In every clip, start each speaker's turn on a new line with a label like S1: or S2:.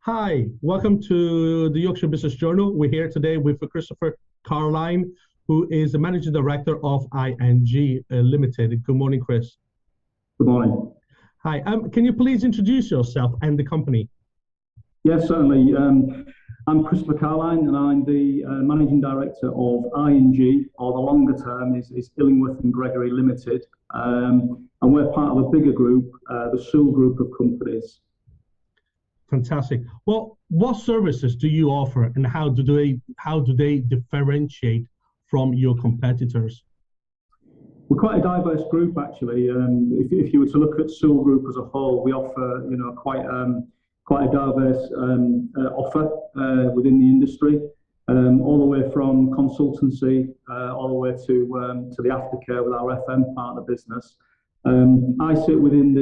S1: Hi, welcome to the Yorkshire Business Journal. We're here today with Christopher Caroline, who is the Managing Director of I&G Limited. Good morning, Chris.
S2: Good morning.
S1: Hi, can you please introduce yourself and the company?
S2: Yes, certainly. I'm Christopher Caroline, and I'm the Managing Director of I&G, or the longer term is Illingworth and Gregory Limited. And we're part of a bigger group, the Sewell Group of companies.
S1: Fantastic. Well, what services do you offer, and how do they differentiate from your competitors?
S2: We're quite a diverse group, actually. If you were to look at Sewell Group as a whole, we offer quite a diverse offer within the industry, all the way from consultancy all the way to the aftercare with our FM part of the business. I sit within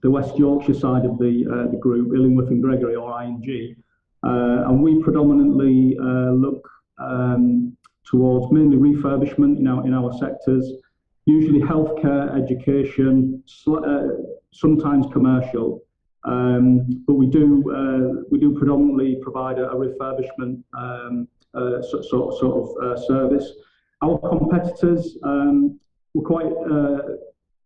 S2: the West Yorkshire side of the group, Illingworth and Gregory, or I&G, and we predominantly look towards mainly refurbishment in our sectors, usually healthcare, education, sometimes commercial, but we do predominantly provide a refurbishment sort of service. Our competitors were quite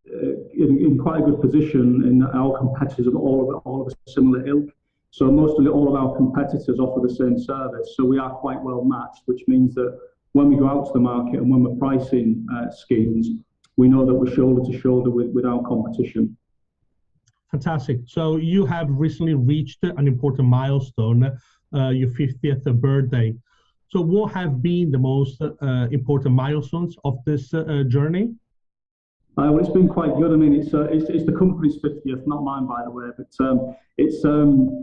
S2: in quite a good position. In our competitors are all of a similar ilk. So mostly all of our competitors offer the same service. So we are quite well matched, which means that when we go out to the market and when we're pricing schemes, we know that we're shoulder to shoulder with our competition.
S1: Fantastic. So you have recently reached an important milestone, your 50th birthday. So what have been the most important milestones of this journey?
S2: Well, it's been quite good. I mean, it's the company's 50th, not mine, by the way. But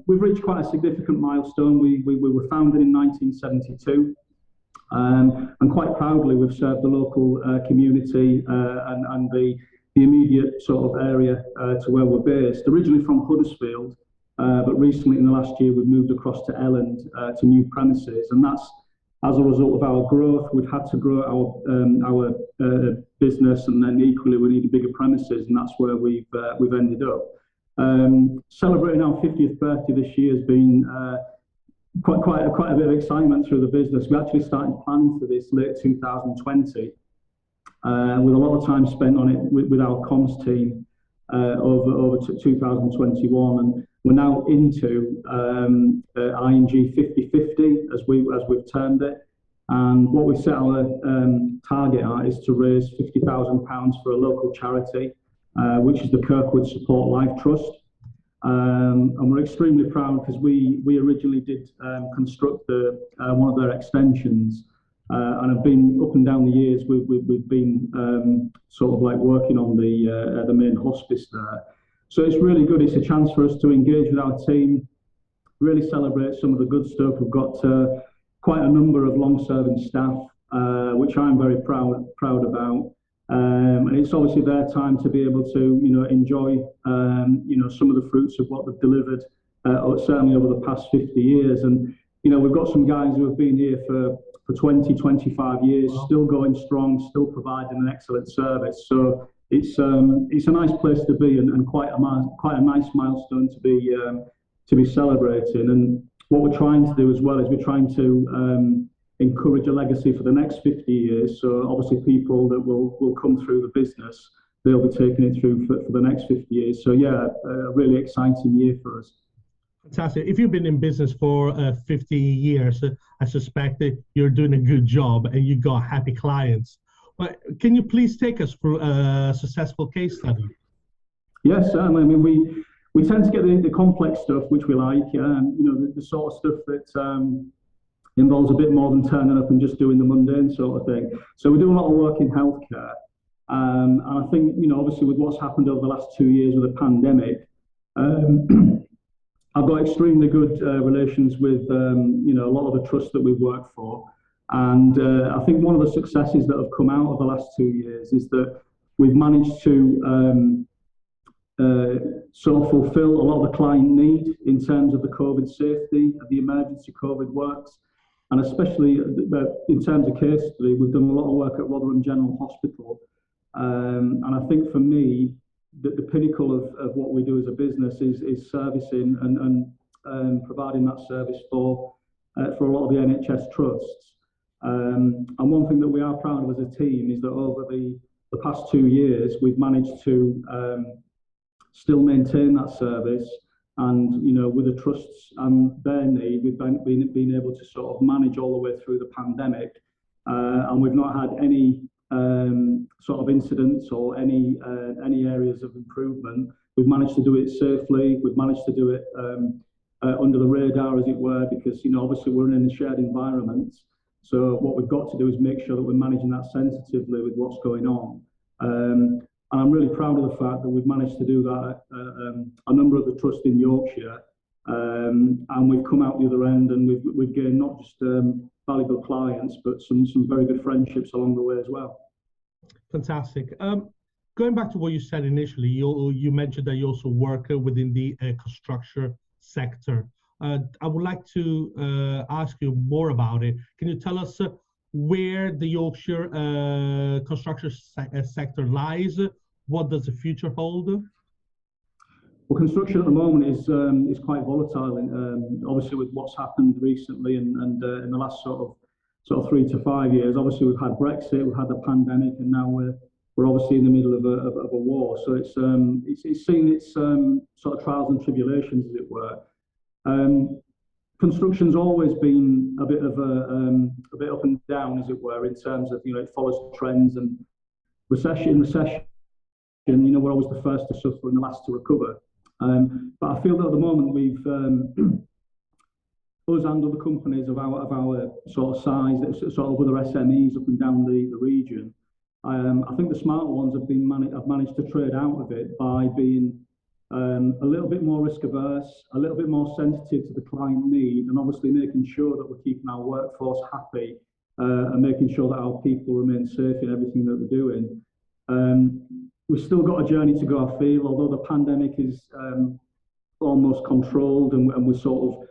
S2: we've reached quite a significant milestone. We were founded in 1972, and quite proudly we've served the local community and the immediate sort of area to where we're based. Originally from Huddersfield, but recently in the last year we've moved across to Elland to new premises, and that's as a result of our growth. We've had to grow our business, and then equally we need bigger premises, and that's where we've ended up. Celebrating our 50th birthday this year has been quite a bit of excitement through the business. We actually started planning for this late 2020, with a lot of time spent on it with our comms team over 2021, and we're now into I&G 50/50 as we've termed it, and what we set our target at is to raise £50,000 for a local charity, which is the Kirkwood Support Life Trust, and we're extremely proud because we originally did construct one of their extensions, and have been up and down the years. We've been sort of like working on the main hospice there. So it's really good. It's a chance for us to engage with our team, really celebrate some of the good stuff. We've got quite a number of long-serving staff, which I'm very proud about. And it's obviously their time to be able to, enjoy, some of the fruits of what they've delivered, certainly over the past 50 years. And, we've got some guys who have been here for 20, 25 years, still going strong, still providing an excellent service. So it's a nice place to be, and quite a nice milestone to be celebrating. And what we're trying to do as well is we're trying to encourage a legacy for the next 50 years. So obviously people that will come through the business, they'll be taking it through for the next 50 years. So yeah, a really exciting year for us.
S1: Fantastic. If you've been in business for 50 years, I suspect that you're doing a good job and you got happy clients. But can you please take us through a successful case study?
S2: Yes, certainly. I mean, we tend to get the complex stuff, which we like, the sort of stuff that involves a bit more than turning up and just doing the mundane sort of thing. So we do a lot of work in healthcare. And I think, obviously with what's happened over the last 2 years with the pandemic, I've got extremely good relations with, a lot of the trusts that we've worked for. And I think one of the successes that have come out of the last 2 years is that we've managed to sort of fulfill a lot of the client need in terms of the COVID safety, the emergency COVID works, and especially in terms of case study, we've done a lot of work at Rotherham General Hospital. And I think for me, the pinnacle of what we do as a business is servicing and providing that service for a lot of the NHS trusts. And one thing that we are proud of as a team is that over the past 2 years, we've managed to still maintain that service. And, you know, with the trusts and their need, we've been able to sort of manage all the way through the pandemic. And we've not had any sort of incidents or any areas of improvement. We've managed to do it safely. We've managed to do it under the radar, as it were, because, you know, obviously we're in a shared environment. So what we've got to do is make sure that we're managing that sensitively with what's going on. And I'm really proud of the fact that we've managed to do that a number of the trusts in Yorkshire, and we've come out the other end, and we've gained not just valuable clients, but some very good friendships along the way as well.
S1: Fantastic. Going back to what you said initially, you mentioned that you also work within the construction sector. I would like to ask you more about it. Can you tell us where the Yorkshire construction sector lies? What does the future hold?
S2: Well, construction at the moment is quite volatile, and obviously with what's happened recently and in the last sort of 3 to 5 years. Obviously, we've had Brexit, we've had the pandemic, and now we're obviously in the middle of a war. So it's seen its sort of trials and tribulations, as it were. Construction's always been a bit up and down, as it were, in terms of, you know, it follows trends, and recession. You know, we're always the first to suffer and the last to recover. But I feel that at the moment we've us and other companies of our sort of size, sort of other SMEs up and down the region. I think the smarter ones have managed to trade out of it by being a little bit more risk averse, a little bit more sensitive to the client need, and obviously making sure that we're keeping our workforce happy and making sure that our people remain safe in everything that they're doing. We've still got a journey to go, I feel, although the pandemic is almost controlled, and we're sort of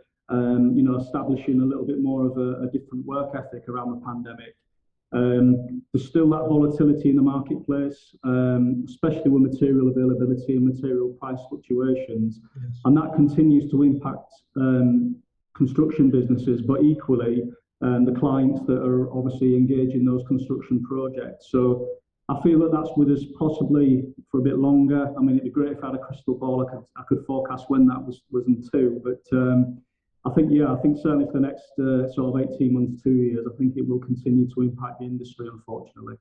S2: you know, establishing a little bit more of a different work ethic around the pandemic. There's still that volatility in the marketplace, especially with material availability and material price fluctuations, yes. And that continues to impact construction businesses, but equally the clients that are obviously engaged in those construction projects. So I feel that that's with us possibly for a bit longer. I mean, it'd be great if I had a crystal ball. I could forecast when that was until, but I think certainly for the next sort of 18 months, 2 years, I think it will continue to impact the industry, unfortunately.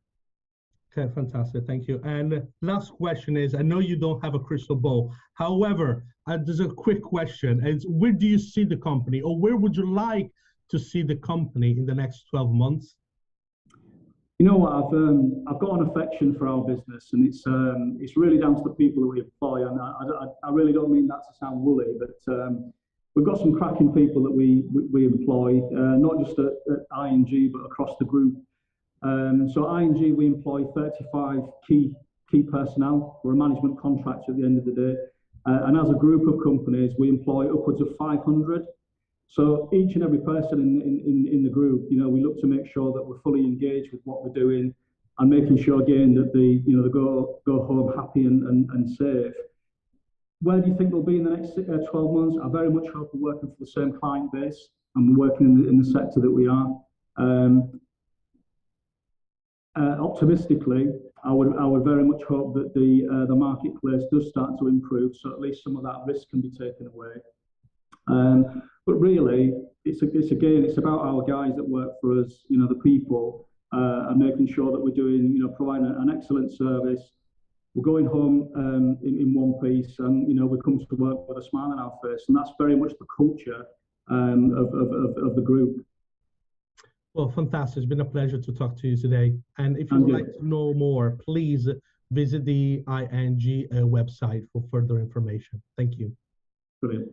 S1: Okay, fantastic. Thank you. And last question is, I know you don't have a crystal ball. However, there's a quick question. It's, where do you see the company, or where would you like to see the company in the next 12 months?
S2: You know what, I've got an affection for our business, and it's really down to the people that we employ. And I really don't mean that to sound woolly, but we've got some cracking people that we employ, not just at I&G, but across the group. So I&G, we employ 35 key personnel. We're a management contractor at the end of the day. And as a group of companies, we employ upwards of 500. So each and every person in the group, you know, we look to make sure that we're fully engaged with what we're doing, and making sure again that they go home happy and safe. Where do you think they'll be in the next 12 months? I very much hope we're working for the same client base, and we're working in the sector that we are. Optimistically, I would very much hope that the marketplace does start to improve, so at least some of that risk can be taken away. But really, it's about our guys that work for us, you know, the people, and making sure that we're doing, you know, providing an excellent service. We're going home in one piece, and, you know, we come to work with a smile on our face, and that's very much the culture of the group.
S1: Well, fantastic. It's been a pleasure to talk to you today. And if you would like to know more, please visit the I&G website for further information. Thank you.
S2: Brilliant.